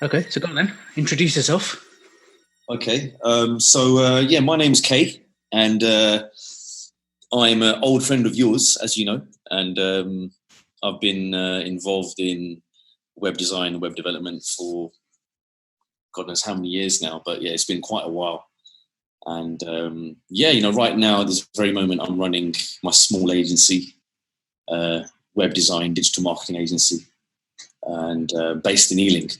Okay, so go on then. Introduce yourself. Okay. My name's Kay, and I'm an old friend of yours, as you know, and I've been involved in web design and web development for God knows how many years now, but yeah, it's been quite a while. And right now, this very moment, I'm running my small agency, web design, digital marketing agency, and based in Ealing.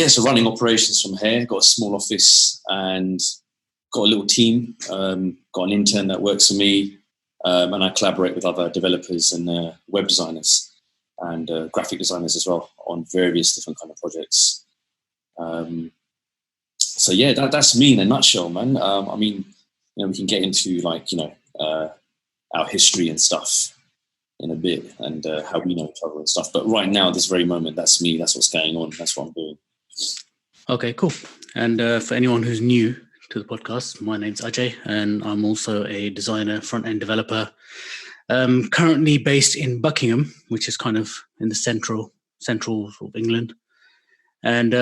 So running operations from here, got a small office and got a little team, got an intern that works for me, and I collaborate with other developers and web designers and graphic designers as well on various different kind of projects. That's me in a nutshell, man. We can get into our history and stuff in a bit and how we know each other and stuff. But right now, this very moment, that's me. That's what's going on. That's what I'm doing. Okay, cool. And for anyone who's new to the podcast, my name's Ajay, and I'm also a designer, front-end developer, currently based in Buckingham, which is kind of in the central sort of England. And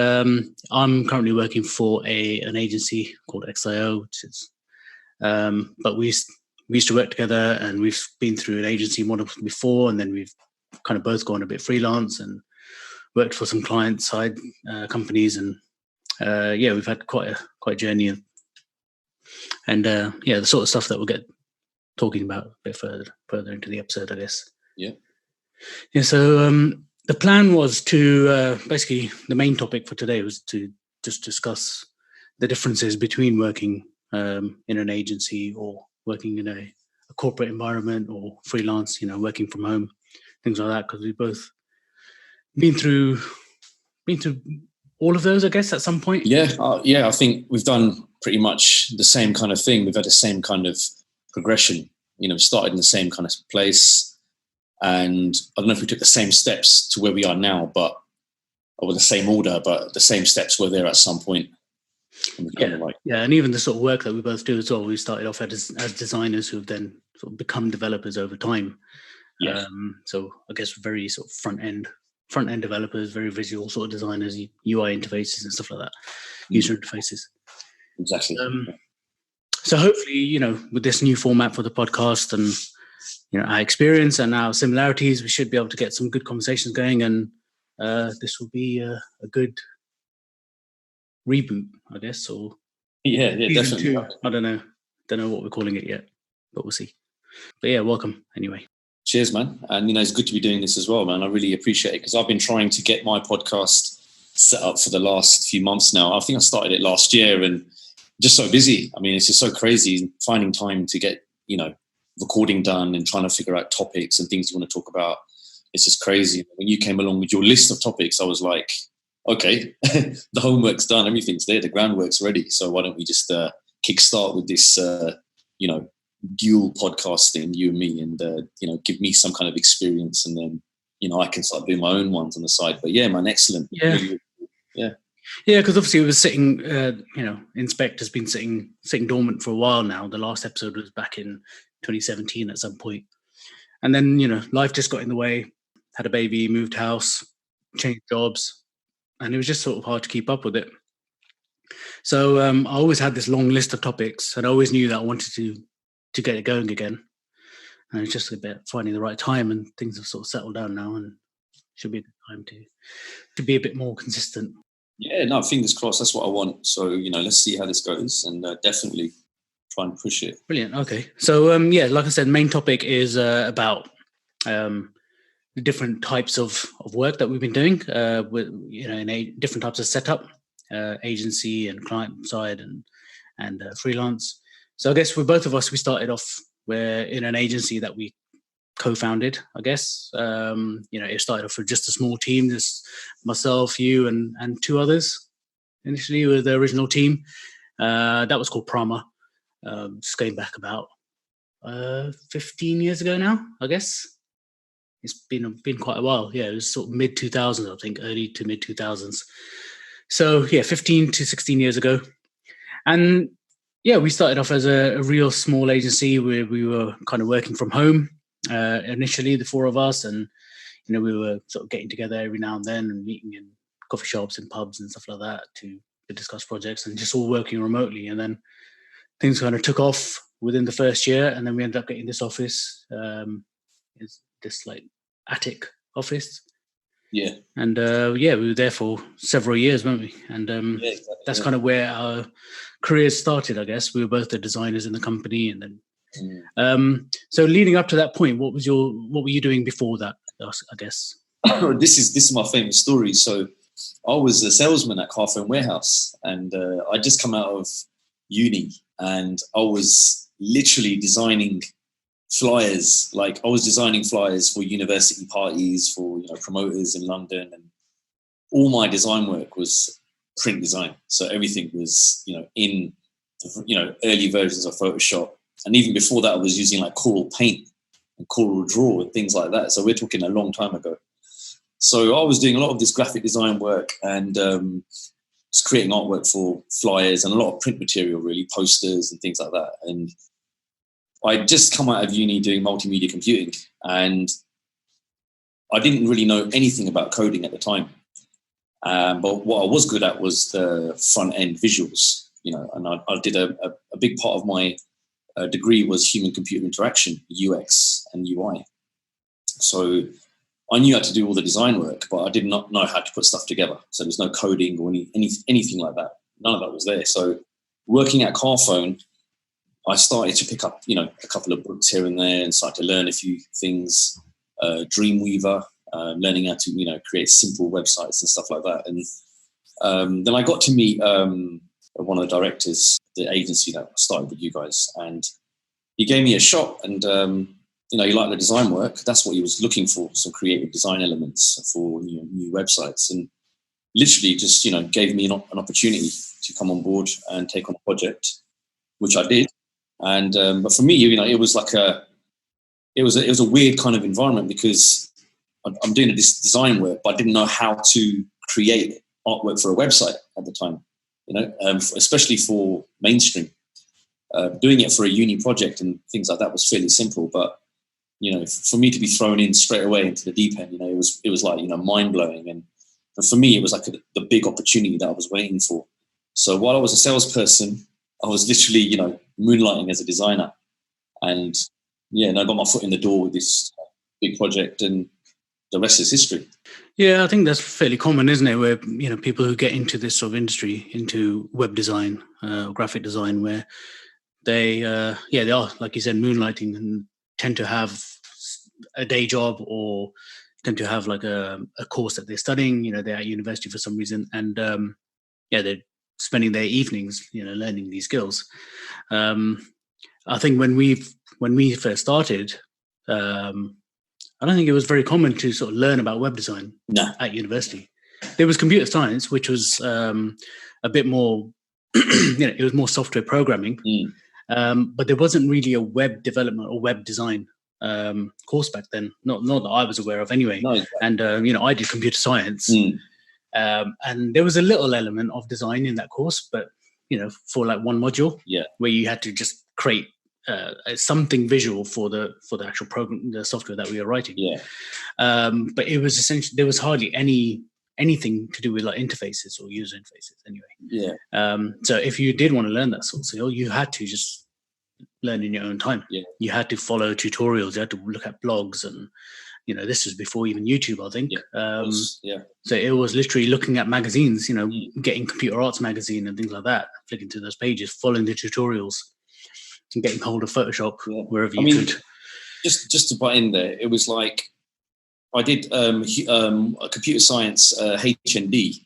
I'm currently working for an agency called XIO, which is, but we used to work together, and we've been through an agency model before, and then we've kind of both gone a bit freelance and worked for some client-side companies, and we've had quite a journey, and the sort of stuff that we'll get talking about a bit further into the episode, I guess. Yeah. So the plan was to basically the main topic for today was to just discuss the differences between working in an agency or working in a corporate environment or freelance, working from home, things like that, because we've both been through all of those, I guess, at some point. Yeah, I think we've done pretty much the same kind of thing. We've had the same kind of progression, started in the same kind of place. And I don't know if we took the same steps to where we are now, or the same order, but the same steps were there at some point. And even the sort of work that we both do as well, we started off as designers who've then sort of become developers over time. Yeah. So I guess very sort of front end developers, very visual sort of designers, UI interfaces and stuff like that, user interfaces. Exactly. So hopefully, with this new format for the podcast and our experience and our similarities, we should be able to get some good conversations going, and this will be a good reboot, I guess, or definitely. 2. I don't know what we're calling it yet, but we'll see. But yeah, welcome anyway. Cheers, man. And it's good to be doing this as well, man. I really appreciate it because I've been trying to get my podcast set up for the last few months now. I think I started it last year and just so busy. I mean, it's just so crazy finding time to get recording done and trying to figure out topics and things you want to talk about. It's just crazy. When you came along with your list of topics, I was like, okay, the homework's done, everything's there, the groundwork's ready. So why don't we just kickstart with this, dual podcast thing, you and me, and give me some kind of experience, and then I can start doing my own ones on the side. But yeah, man, excellent. Yeah, because obviously it was sitting. Inspect has been sitting dormant for a while now. The last episode was back in 2017 at some point, and then life just got in the way. Had a baby, moved house, changed jobs, and it was just sort of hard to keep up with it. So I always had this long list of topics, and I always knew that I wanted to get it going again. And it's just a bit finding the right time, and things have sort of settled down now, and should be a good time to be a bit more consistent. Yeah, no, fingers crossed. That's what I want. So let's see how this goes, and definitely try and push it. Brilliant. Okay, so like I said, main topic is about the different types of work that we've been doing with in different types of setup, agency and client side and freelance. So I guess for both of us, we started off in an agency that we co-founded, I guess. It started off with just a small team, just myself, you, and 2 others initially with the original team. That was called Prama. Just going back about 15 years ago now, I guess. It's been quite a while. Yeah, it was sort of mid-2000s, I think, early to mid-2000s. So yeah, 15 to 16 years ago. And yeah, we started off as a real small agency where we were kind of working from home initially, the 4 of us, and we were sort of getting together every now and then and meeting in coffee shops and pubs and stuff like that to discuss projects, and just all working remotely. And then things kind of took off within the first year, and then we ended up getting this office, it's this like attic office. Yeah. And we were there for several years, weren't we? And Exactly, that's kind of where our careers started, I guess. We were both the designers in the company, and then so leading up to that point, what were you doing before that, I guess? This is my famous story. So I was a salesman at Carphone Warehouse, and I just come out of uni, and I was literally designing flyers. Like, I was designing flyers for university parties, for promoters in London, and all my design work was print design. So everything was in early versions of Photoshop, and even before that I was using like Coral Paint and Coral Draw and things like that. So we're talking a long time ago. So I was doing a lot of this graphic design work, and just creating artwork for flyers and a lot of print material, really, posters and things like that. And I'd just come out of uni doing multimedia computing, and I didn't really know anything about coding at the time. But what I was good at was the front end visuals, and I did a big part of my degree was human computer interaction, UX and UI. So I knew how to do all the design work, but I did not know how to put stuff together. So there's no coding or anything like that. None of that was there. So working at Carphone, I started to pick up, a couple of books here and there, and start to learn a few things. Dreamweaver, learning how to, create simple websites and stuff like that. And then I got to meet one of the directors, the agency that started with you guys, and he gave me a shot. And he liked the design work. That's what he was looking for, some creative design elements for new websites, and literally just gave me an opportunity to come on board and take on a project, which I did. And but for me, it was like it was a weird kind of environment, because I'm doing this design work, but I didn't know how to create artwork for a website at the time. Especially for mainstream, doing it for a uni project and things like that was fairly simple. But for me to be thrown in straight away into the deep end, it was like mind blowing. And for me, it was like the big opportunity that I was waiting for. So while I was a salesperson, I was literally, moonlighting as a designer, and I got my foot in the door with this big project, and the rest is history. Yeah, I think that's fairly common, isn't it? Where people who get into this sort of industry, into web design, graphic design, where they are, like you said, moonlighting, and tend to have a day job, or tend to have like a course that they're studying. They're at university for some reason, and they're spending their evenings, learning these skills. I think when we first started, I don't think it was very common to sort of learn about web design at university. There was computer science, which was a bit more, it was more software programming, but there wasn't really a web development or web design course back then. Not that I was aware of, anyway. No, exactly. And I did computer science, and there was a little element of design in that course, but for like one module, where you had to just create something visual for the actual program, the software that we were writing. But it was essentially, there was hardly anything to do with like interfaces or user interfaces anyway. So if you did want to learn that sort of skill, you had to just learn in your own time. You had to follow tutorials, you had to look at blogs, and this was before even YouTube, I think. So it was literally looking at magazines, getting Computer Arts magazine and things like that, flicking through those pages, following the tutorials, and getting hold of Photoshop wherever you could. Just to butt in there, it was like I did a computer science HND,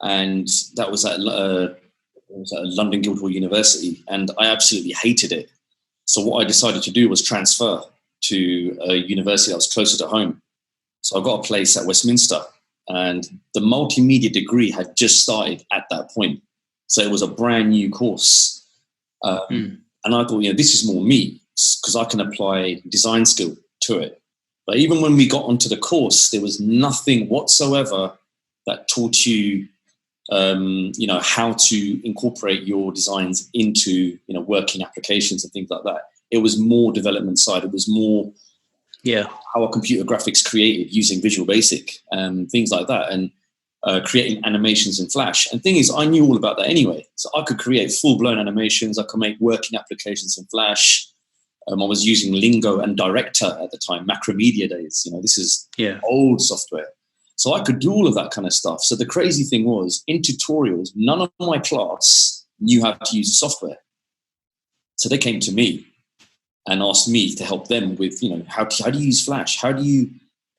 and that was at London Guildhall University, and I absolutely hated it. So what I decided to do was transfer to a university that was closer to home. So I got a place at Westminster, and the multimedia degree had just started at that point. So it was a brand new course. And I thought, this is more me, because I can apply design skill to it. But even when we got onto the course, there was nothing whatsoever that taught you, how to incorporate your designs into, working applications and things like that. It was more development side. It was more how a computer graphics created using Visual Basic, things like that. And creating animations in Flash. And the thing is, I knew all about that anyway. So I could create full-blown animations. I could make working applications in Flash. I was using Lingo and Director at the time, Macromedia days. This is old software. So I could do all of that kind of stuff. So the crazy thing was, in tutorials, none of my class knew how to use the software. So they came to me and asked me to help them with, how do you use Flash? How do you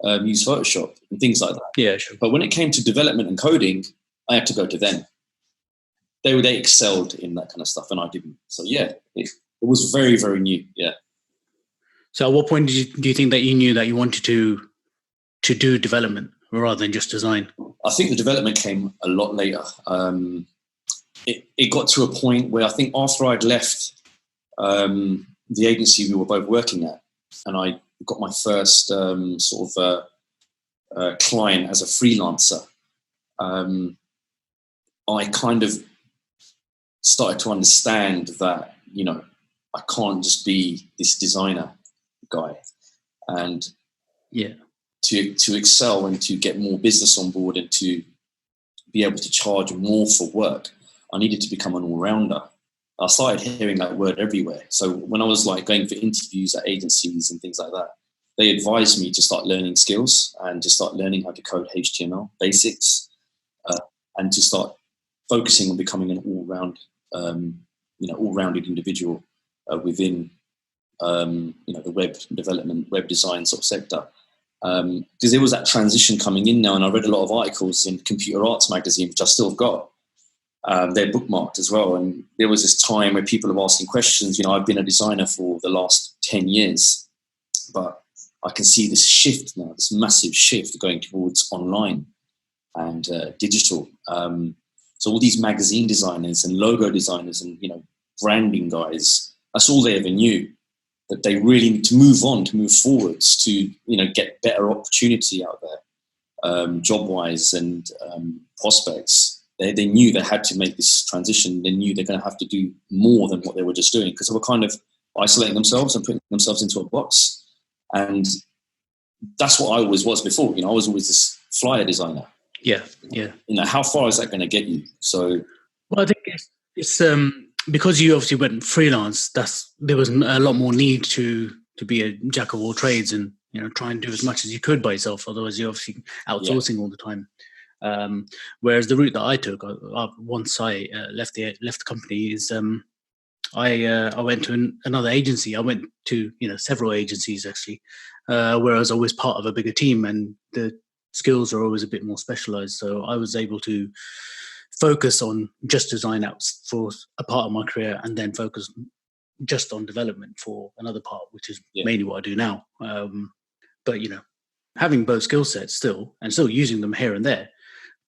use Photoshop and things like that? Yeah, sure. But when it came to development and coding, I had to go to them. They excelled in that kind of stuff, and I didn't. So yeah, it was very, very new. Yeah. So at what point do you think that you knew that you wanted to do development rather than just design? I think the development came a lot later. It got to a point where I think after I'd left the agency we were both working at, and I got my first client as a freelancer, I kind of started to understand that, I can't just be this designer guy. And to excel and to get more business on board and to be able to charge more for work, I needed to become an all-rounder. I started hearing that word everywhere. So when I was going for interviews at agencies and things like that, they advised me to start learning skills and to start learning how to code HTML basics, and to start focusing on becoming an all-rounded individual within the web development, web design sort of sector. Because there was that transition coming in now, and I read a lot of articles in Computer Arts magazine, which I still have got. They're bookmarked as well. And there was this time where people were asking questions. I've been a designer for the last 10 years, but I can see this shift now, this massive shift going towards online and digital. So all these magazine designers and logo designers and, branding guys, that's all they ever knew, that they really need to move on, to move forwards, to, get better opportunity out there, job-wise and prospects. They knew they had to make this transition. They knew they're going to have to do more than what they were just doing, because they were kind of isolating themselves and putting themselves into a box. And that's what I always was before. I was always this flyer designer. Yeah. How far is that going to get you? So, well, I think it's because you obviously went freelance. There was a lot more need to be a jack of all trades and try and do as much as you could by yourself. Otherwise, you're obviously outsourcing all the time. Whereas the route that I took, once I left the company, is I went to another agency. I went to several agencies actually, where I was always part of a bigger team, and the skills are always a bit more specialized. So I was able to focus on just design apps for a part of my career, and then focus just on development for another part, which is mainly what I do now. But having both skill sets still using them here and there,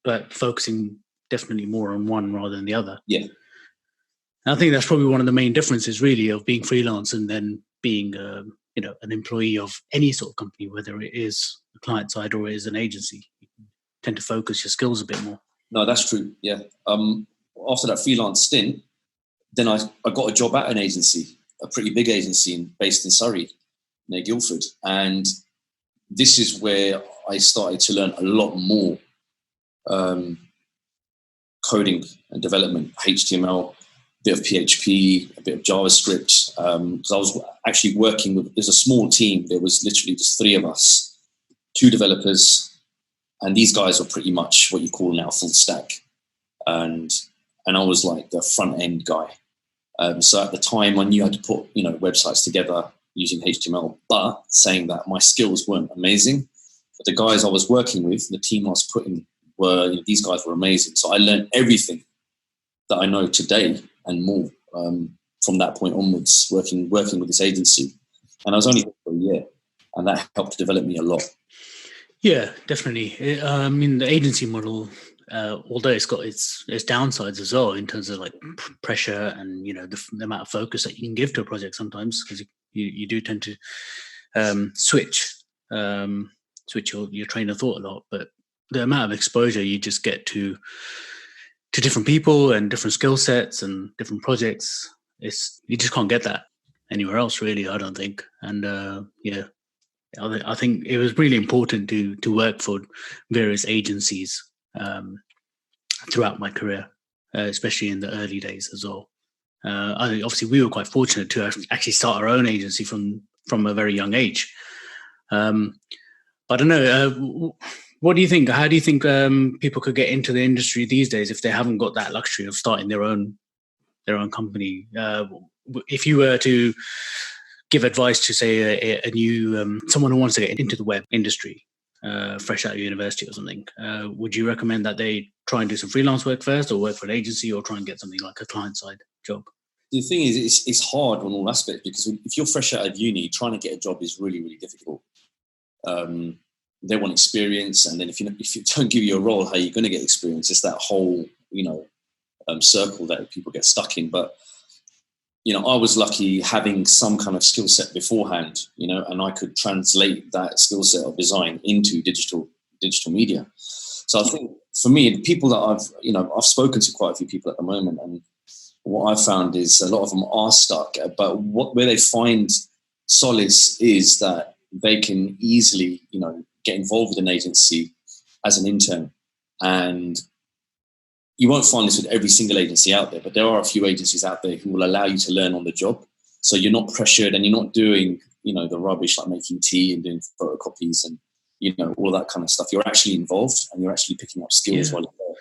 but focusing definitely more on one rather than the other. Yeah. And I think that's probably one of the main differences really of being freelance and then being an employee of any sort of company, whether it is a client side or it is an agency. You tend to focus your skills a bit more. No, that's true. Yeah. After that freelance stint, then I got a job at an agency, a pretty big agency based in Surrey, near Guildford. And this is where I started to learn a lot more coding and development, HTML, a bit of PHP, a bit of JavaScript. Because I was actually working with, there's a small team. There was literally just 3 of us, 2 developers, and these guys were pretty much what you call now full stack. And I was like the front end guy. So at the time I knew how to put, websites together using HTML, but saying that my skills weren't amazing. But the guys I was working with, the team I was putting these guys were amazing. So I learned everything that I know today and more from that point onwards, working with this agency. And I was only there for a year, and that helped develop me a lot. Yeah, definitely. The agency model, although it's got its downsides as well in terms of like pressure and the amount of focus that you can give to a project sometimes, because you do tend to switch your train of thought a lot, but the amount of exposure you just get to different people and different skill sets and different projects, you just can't get that anywhere else, really, I don't think. And I think it was really important to work for various agencies throughout my career, especially in the early days as well. Obviously, we were quite fortunate to actually start our own agency from a very young age. But I don't know. What do you think? How do you think people could get into the industry these days if they haven't got that luxury of starting their own company? If you were to give advice to, say, a new someone who wants to get into the web industry, fresh out of university or something, would you recommend that they try and do some freelance work first, or work for an agency, or try and get something like a client-side job? The thing is, it's hard on all aspects, because if you're fresh out of uni, trying to get a job is really, really difficult. They want experience, and then if you don't give you a role, how are you going to get experience? It's that whole circle that people get stuck in. But I was lucky having some kind of skill set beforehand, and I could translate that skill set of design into digital media. So I think for me, the people that I've spoken to quite a few people at the moment, and what I've found is a lot of them are stuck. But where they find solace is that they can easily, get involved with an agency as an intern. And you won't find this with every single agency out there, but there are a few agencies out there who will allow you to learn on the job. So you're not pressured, and you're not doing, the rubbish like making tea and doing photocopies and, all that kind of stuff. You're actually involved, and you're actually picking up skills while you're there.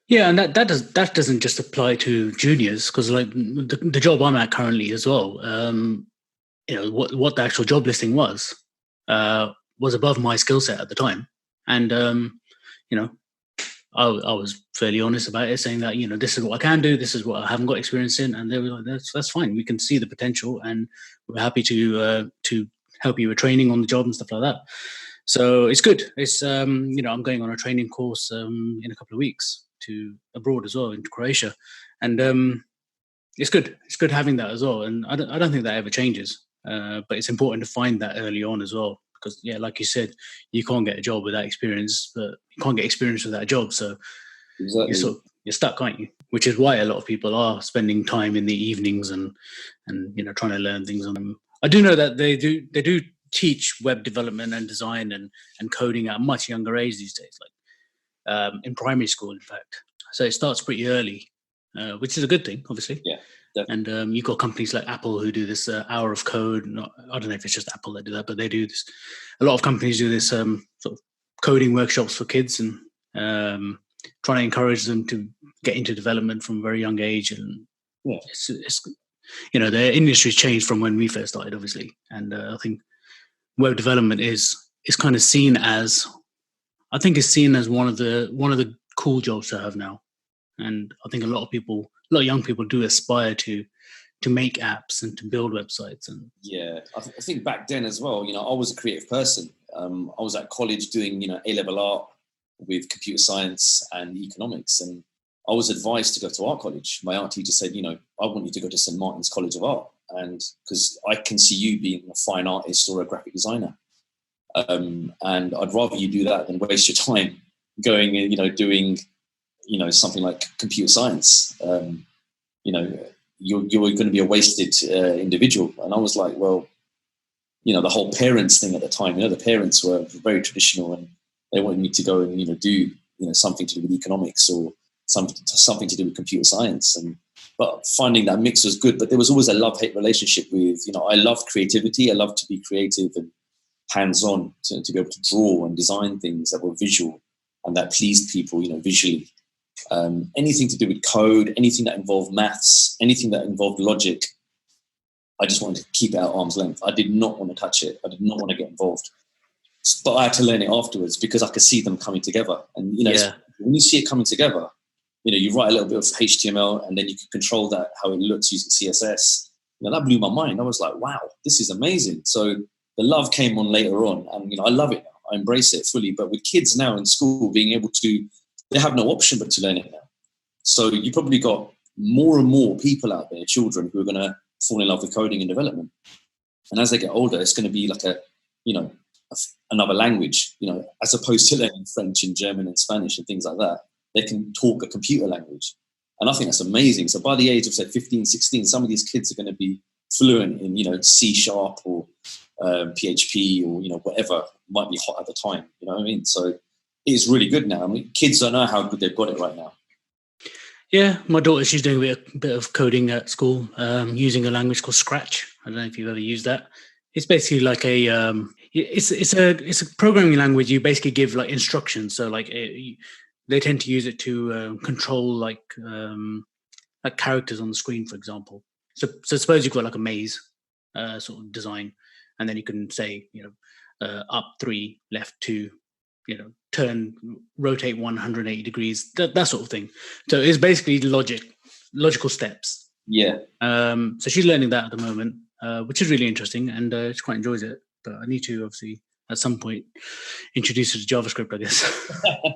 Yeah, and that doesn't just apply to juniors, because like the job I'm at currently as well, what the actual job listing was above my skill set at the time. And, I was fairly honest about it, saying that, this is what I can do, this is what I haven't got experience in. And they were like, that's fine. We can see the potential, and we're happy to help you with training on the job and stuff like that. So it's good. It's, I'm going on a training course in a couple of weeks to abroad as well, into Croatia. And it's good. It's good having that as well. And I don't think that ever changes. But it's important to find that early on as well. Because, like you said, you can't get a job without experience, but you can't get experience without a job. So exactly. You're stuck, aren't you? Which is why a lot of people are spending time in the evenings and trying to learn things on them. I do know that they do teach web development and design and coding at a much younger age these days, like in primary school, in fact. So it starts pretty early, which is a good thing, obviously. Yeah. Definitely. And you've got companies like Apple who do this hour of code. I don't know if it's just Apple that do that, but they do this. A lot of companies do this sort of coding workshops for kids, and trying to encourage them to get into development from a very young age. And it's the industry's changed from when we first started, obviously. And I think web development is kind of seen as, one of the cool jobs to have now. And I think a lot of young people do aspire to make apps and to build websites. And I think back then as well, I was a creative person. I was at college doing, A-level art with computer science and economics. And I was advised to go to art college. My art teacher said, I want you to go to St. Martin's College of Art. And because I can see you being a fine artist or a graphic designer. And I'd rather you do that than waste your time going and, doing, something like computer science. You're going to be a wasted individual. And I was like, well, the whole parents thing at the time, the parents were very traditional, and they wanted me to go and, do, something to do with economics or something to do with computer science. But finding that mix was good. But there was always a love-hate relationship with, I love creativity. I love to be creative and hands-on, to be able to draw and design things that were visual and that pleased people, visually. Anything to do with code, anything that involved maths, anything that involved logic, I just wanted to keep it at arm's length. I did not want to touch it. I did not want to get involved. But I had to learn it afterwards, because I could see them coming together. And, when you see it coming together, you write a little bit of HTML, and then you can control that, how it looks using CSS. That blew my mind. I was like, wow, this is amazing. So the love came on later on, and, I love it now. I embrace it fully. But with kids now in school, being able to, they have no option but to learn it now. So you probably got more and more people out there, children, who are going to fall in love with coding and development. And as they get older, it's going to be like another language, as opposed to learning French and German and Spanish and things like that. They can talk a computer language. And I think that's amazing. So by the age of, say, 15, 16, some of these kids are going to be fluent in, C# or PHP or, whatever might be hot at the time. You know what I mean? So is really good now. I mean, kids don't know how good they've got it right now. Yeah, my daughter, she's doing a bit of coding at school, using a language called Scratch. I don't know if you've ever used that. It's basically like it's a programming language. You basically give like instructions. So like they tend to use it to control like characters on the screen, for example. So suppose you've got like a maze sort of design, and then you can say, up 3, left 2, turn, rotate 180 degrees, that sort of thing. So it's basically logical steps. Yeah. So she's learning that at the moment, which is really interesting, and she quite enjoys it. But I need to obviously at some point introduce her to JavaScript, I guess.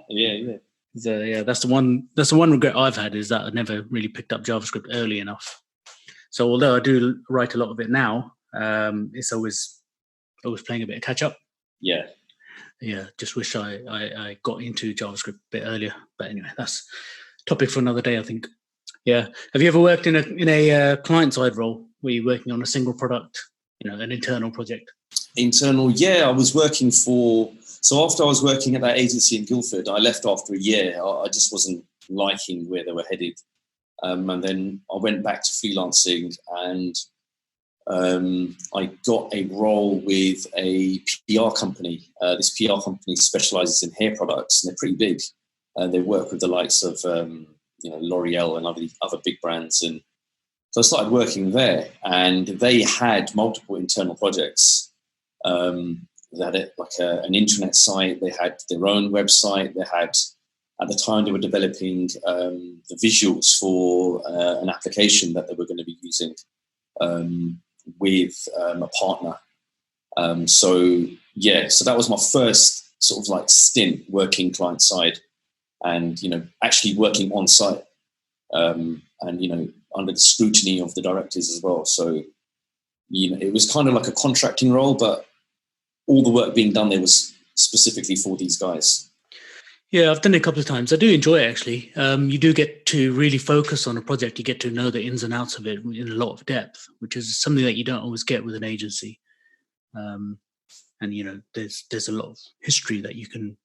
Yeah. So yeah, that's the one regret I've had, is that I never really picked up JavaScript early enough. So although I do write a lot of it now, it's always playing a bit of catch up. Yeah. Yeah, just wish I got into JavaScript a bit earlier. But anyway, that's topic for another day, I think. Yeah. Have you ever worked in a client side role where you're working on a single product, an internal project? Internal, yeah. I was working so after I was working at that agency in Guildford, I left after a year. I just wasn't liking where they were headed. And then I went back to freelancing, and I got a role with a PR company. This PR company specializes in hair products, and they're pretty big. They work with the likes of L'Oreal and other big brands. And so I started working there, and they had multiple internal projects. They had an intranet site. They had their own website. They had, at the time, they were developing the visuals for an application that they were going to be using with a partner. So that was my first sort of like stint working client side, and actually working on site, and under the scrutiny of the directors as well. So it was kind of like a contracting role, but all the work being done there was specifically for these guys. Yeah, I've done it a couple of times. I do enjoy it, actually. You do get to really focus on a project. You get to know the ins and outs of it in a lot of depth, which is something that you don't always get with an agency. And there's a lot of history that you can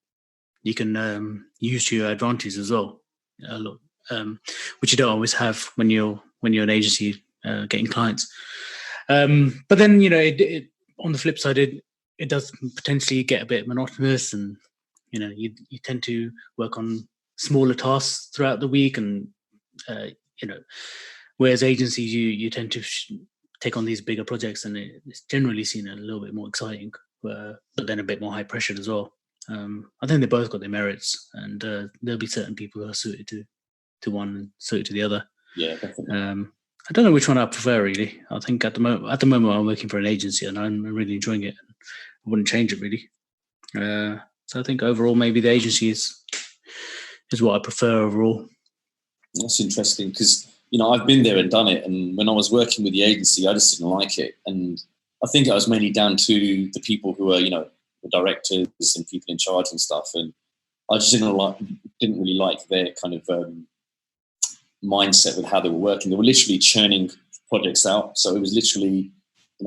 use to your advantage as well. A lot, which you don't always have when you're an agency getting clients. But then it on the flip side, it does potentially get a bit monotonous, and you tend to work on smaller tasks throughout the week, and whereas agencies you tend to take on these bigger projects, and it's generally seen a little bit more exciting, but then a bit more high pressured as well. I think they both got their merits, and there'll be certain people who are suited to one and suited to the other. Yeah, definitely. I don't know which one I prefer, really. I think at the moment I'm working for an agency, and I'm really enjoying it. I wouldn't change it, really. So I think overall, maybe the agency is what I prefer overall. That's interesting, because I've been there and done it, and when I was working with the agency, I just didn't like it, and I think it was mainly down to the people who were the directors and people in charge and stuff, and I just didn't really like their kind of mindset with how they were working. They were literally churning projects out, so it was literally,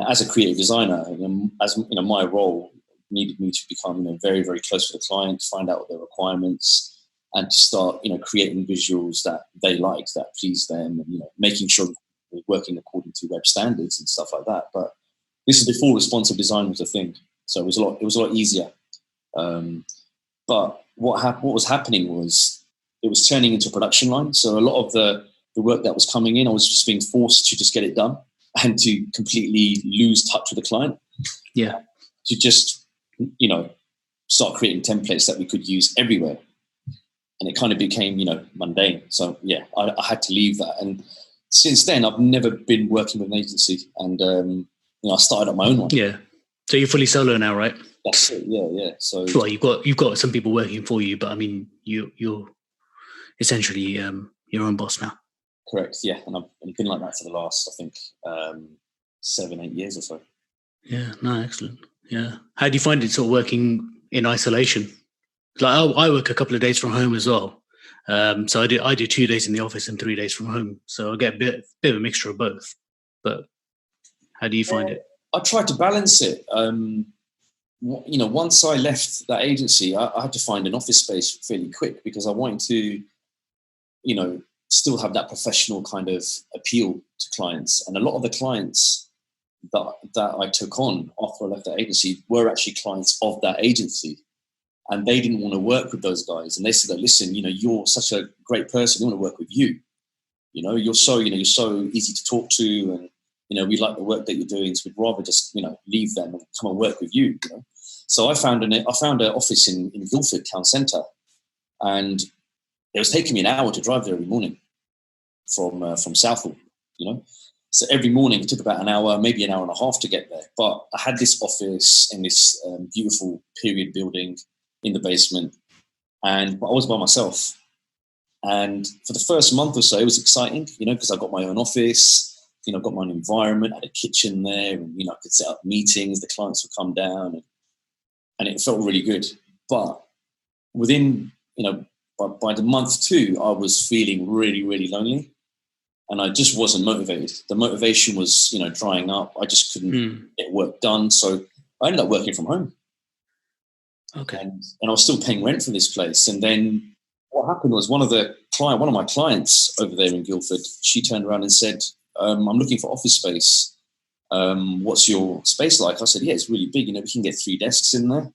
as a creative designer, my role needed me to become very, very close to the client, find out what their requirements, and to start creating visuals that they liked, that pleased them, and making sure we're working according to web standards and stuff like that. But this is before responsive design was a thing, so it was a lot easier. But what was happening was it was turning into a production line. So a lot of the work that was coming in, I was just being forced to just get it done and to completely lose touch with the client. Yeah. To just, start creating templates that we could use everywhere. And it kind of became, mundane. So yeah, I had to leave that. And since then, I've never been working with an agency. And, I started up my own one. Yeah. So you're fully solo now, right? That's it. Yeah. So well, you've got some people working for you, but I mean, you're essentially your own boss now. Correct. Yeah, and I've been like that for the last, I think, 7-8 years or so. Yeah. No, excellent. Yeah. How do you find it sort of working in isolation? Like I work a couple of days from home as well. So I do 2 days in the office and 3 days from home. So I get a bit of a mixture of both. But how do you find it? I try to balance it. once I left that agency, I had to find an office space fairly quick because I wanted to, still have that professional kind of appeal to clients. And a lot of the clients that I took on after I left that agency were actually clients of that agency. And they didn't want to work with those guys. And they said, listen, you're such a great person. We want to work with you. You're so easy to talk to. And, we like the work that you're doing. So we'd rather just, leave them and come and work with you. So I found an office in Guildford town centre. And it was taking me an hour to drive there every morning from Southall, So every morning it took about an hour, maybe an hour and a half to get there. But I had this office in this beautiful period building in the basement, but I was by myself. And for the first month or so, it was exciting, because I got my own office, I've got my own environment, I had a kitchen there, and, I could set up meetings, the clients would come down, and it felt really good. But within, by the month 2, I was feeling really, really lonely. And I just wasn't motivated. The motivation was, drying up. I just couldn't get work done. So I ended up working from home. Okay. And I was still paying rent for this place. And then what happened was one of my clients over there in Guildford, she turned around and said, I'm looking for office space. What's your space like? I said, yeah, it's really big. We can get 3 desks in there.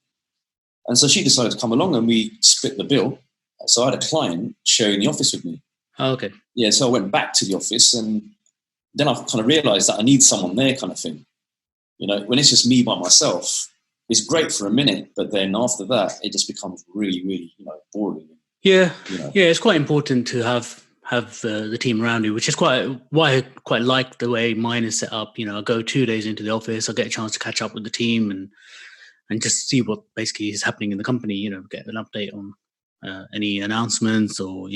And so she decided to come along and we split the bill. So I had a client sharing the office with me. Oh, okay. Yeah, so I went back to the office and then I kind of realised that I need someone there kind of thing. When it's just me by myself, it's great for a minute, but then after that, it just becomes really, really, boring. Yeah, yeah, it's quite important to have the team around you, which is why I quite like the way mine is set up. I go 2 days into the office, I get a chance to catch up with the team and just see what basically is happening in the company, get an update on any announcements or,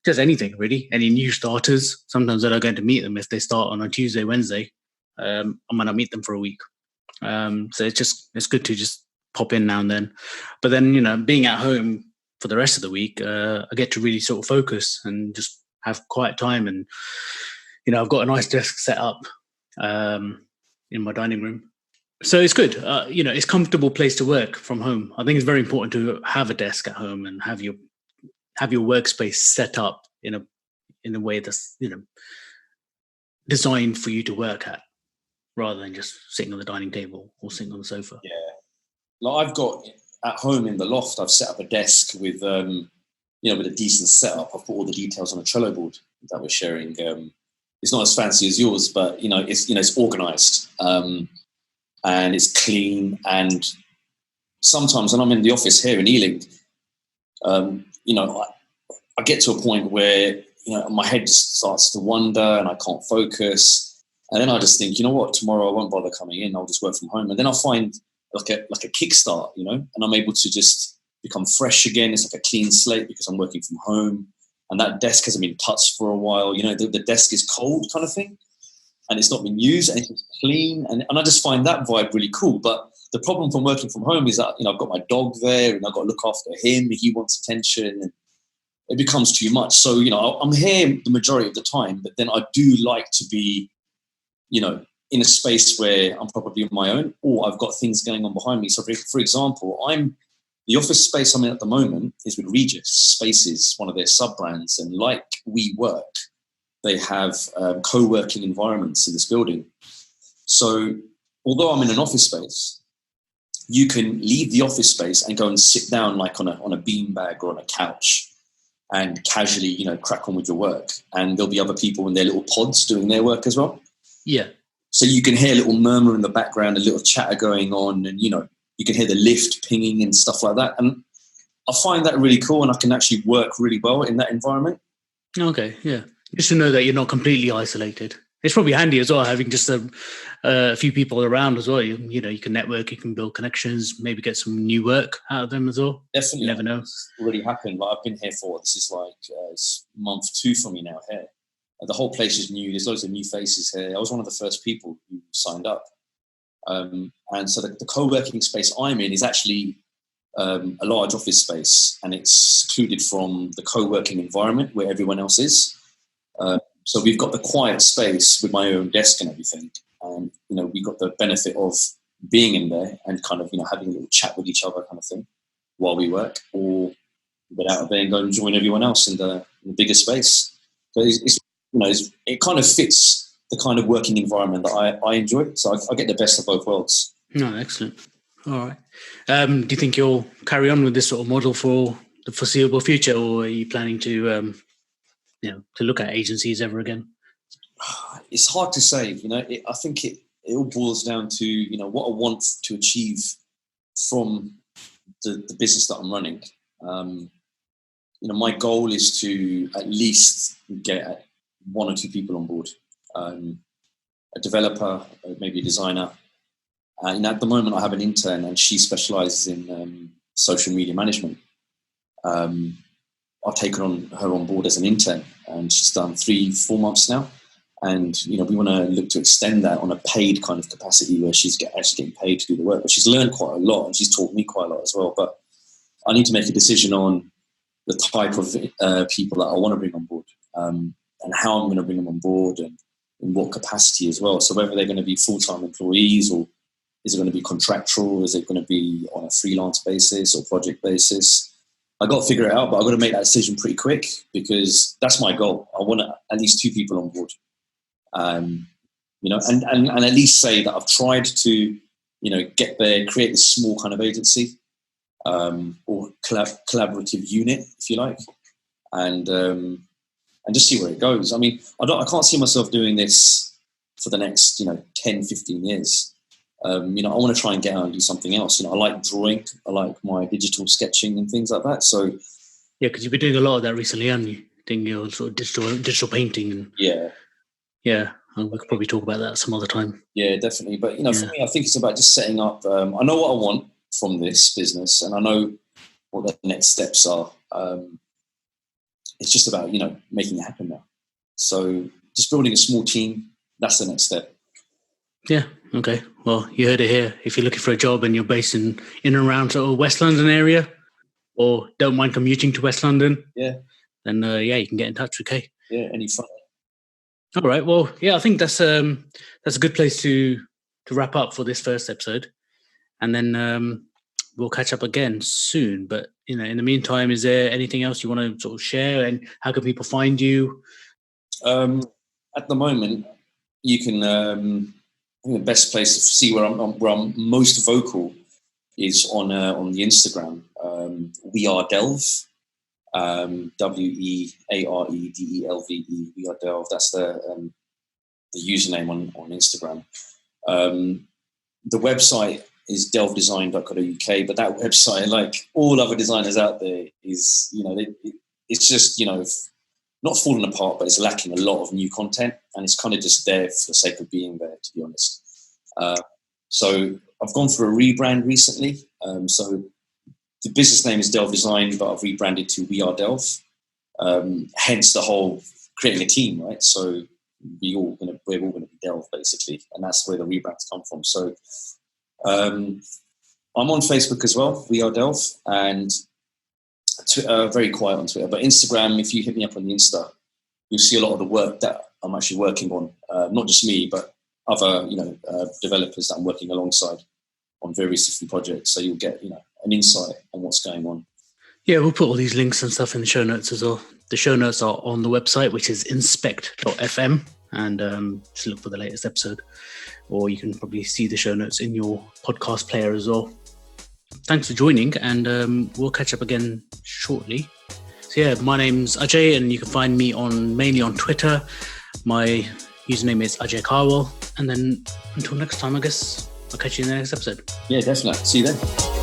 just anything really, any new starters. Sometimes I don't get to meet them if they start on a Tuesday, Wednesday. I might not meet them for a week. So it's good to just pop in now and then. But then, being at home for the rest of the week, I get to really sort of focus and just have quiet time. And, I've got a nice desk set up in my dining room. So it's good. It's a comfortable place to work from home. I think it's very important to have a desk at home and have your workspace set up in a way that's, designed for you to work at, rather than just sitting on the dining table or sitting on the sofa. Yeah. Like I've got at home in the loft, I've set up a desk with, with a decent setup. I've put all the details on a Trello board that we're sharing. It's not as fancy as yours, but, it's organized. And it's clean. And sometimes when I'm in the office here in Ealing, I get to a point where, my head just starts to wander and I can't focus. And then I just think, tomorrow I won't bother coming in. I'll just work from home. And then I'll find like a kickstart, and I'm able to just become fresh again. It's like a clean slate because I'm working from home and that desk hasn't been touched for a while. The desk is cold kind of thing. And it's not been used and it's just clean. And I just find that vibe really cool. But the problem from working from home is that, I've got my dog there and I've got to look after him. He wants attention and it becomes too much. So, I'm here the majority of the time, but then I do like to be, in a space where I'm probably on my own or I've got things going on behind me. So for example, the office space I'm in at the moment is with Regis Spaces, one of their sub-brands. And like WeWork, they have co-working environments in this building. So although I'm in an office space, you can leave the office space and go and sit down like on a beanbag or on a couch and casually, crack on with your work. And there'll be other people in their little pods doing their work as well. Yeah. So you can hear a little murmur in the background, a little chatter going on, and, you can hear the lift pinging and stuff like that. And I find that really cool and I can actually work really well in that environment. Okay, yeah. Just to know that you're not completely isolated. It's probably handy as well, having just a few people around as well. You can network, you can build connections, maybe get some new work out of them as well. Definitely. You never know. It's already happened. Like I've been here this is like it's month 2 for me now here. The whole place is new. There's loads of new faces here. I was one of the first people who signed up. And so the co-working space I'm in is actually a large office space and it's secluded from the co-working environment where everyone else is. So we've got the quiet space with my own desk and everything. And, we got the benefit of being in there and kind of, having a little chat with each other kind of thing while we work, or get out of there and go and join everyone else in the bigger space. So it kind of fits the kind of working environment that I enjoy. So I get the best of both worlds. No, excellent. All right. Do you think you'll carry on with this sort of model for the foreseeable future, or are you planning to, to look at agencies ever again? It's hard to say. I think it all boils down to what I want to achieve from the business that I'm running. My goal is to at least get one or two people on board, a developer, maybe a designer. At the moment, I have an intern, and she specialises in social media management. I've taken her on board as an intern, and she's done 3-4 months now. And, we want to look to extend that on a paid kind of capacity where she's actually getting paid to do the work. But she's learned quite a lot, and she's taught me quite a lot as well. But I need to make a decision on the type of people that I want to bring on board, and how I'm going to bring them on board, and in what capacity as well. So whether they're going to be full-time employees, or is it going to be contractual? Is it going to be on a freelance basis or project basis? I got to figure it out, but I've got to make that decision pretty quick, because that's my goal. I want at least 2 people on board. And at least say that I've tried to, get there, create this small kind of agency, or collaborative unit, if you like, and just see where it goes. I mean, I can't see myself doing this for the next, 10, 15 years. I want to try and get out and do something else. I like drawing. I like my digital sketching and things like that. So, yeah, because you've been doing a lot of that recently, haven't you? Doing your sort of digital painting. And, yeah, and we could probably talk about that some other time. Yeah, definitely. But for me, I think it's about just setting up. I know what I want from this business, and I know what the next steps are. It's just about making it happen now. So just building a small team. That's the next step. Yeah. Okay. Well, you heard it here. If you're looking for a job and you're based in and around sort of West London area, or don't mind commuting to West London, then you can get in touch with Kay. Yeah, any fun. All right. Well, I think that's a good place to wrap up for this first episode, and then we'll catch up again soon. But in the meantime, is there anything else you want to sort of share, and how can people find you? At the moment, you can. I think the best place to see where I'm most vocal is on the Instagram. We are Delve. WEAREDELVE. We are Delve. That's the username on Instagram. The website is delvedesign.co.uk, but that website, like all other designers out there, is it's just not falling apart, but it's lacking a lot of new content, and it's kind of just there for the sake of being there, to be honest. So I've gone through a rebrand recently. So the business name is Delve Design, but I've rebranded to We Are Delve. Hence the whole creating a team, right? So we're all going to be Delve, basically, and that's where the rebrands come from. So I'm on Facebook as well, We Are Delve, and very quiet on Twitter. But Instagram, if you hit me up on the Insta, you'll see a lot of the work that I'm actually working on. Not just me, but other developers that I'm working alongside on various different projects. So you'll get an insight on what's going on. Yeah, we'll put all these links and stuff in the show notes as well. The show notes are on the website, which is inspect.fm, and just look for the latest episode. Or you can probably see the show notes in your podcast player as well. Thanks for joining, and we'll catch up again shortly. So yeah, my name's Ajay, and you can find me mainly on Twitter. My username is Ajay Karwal, and then until next time, I guess I'll catch you in the next episode. Yeah, definitely. See you then.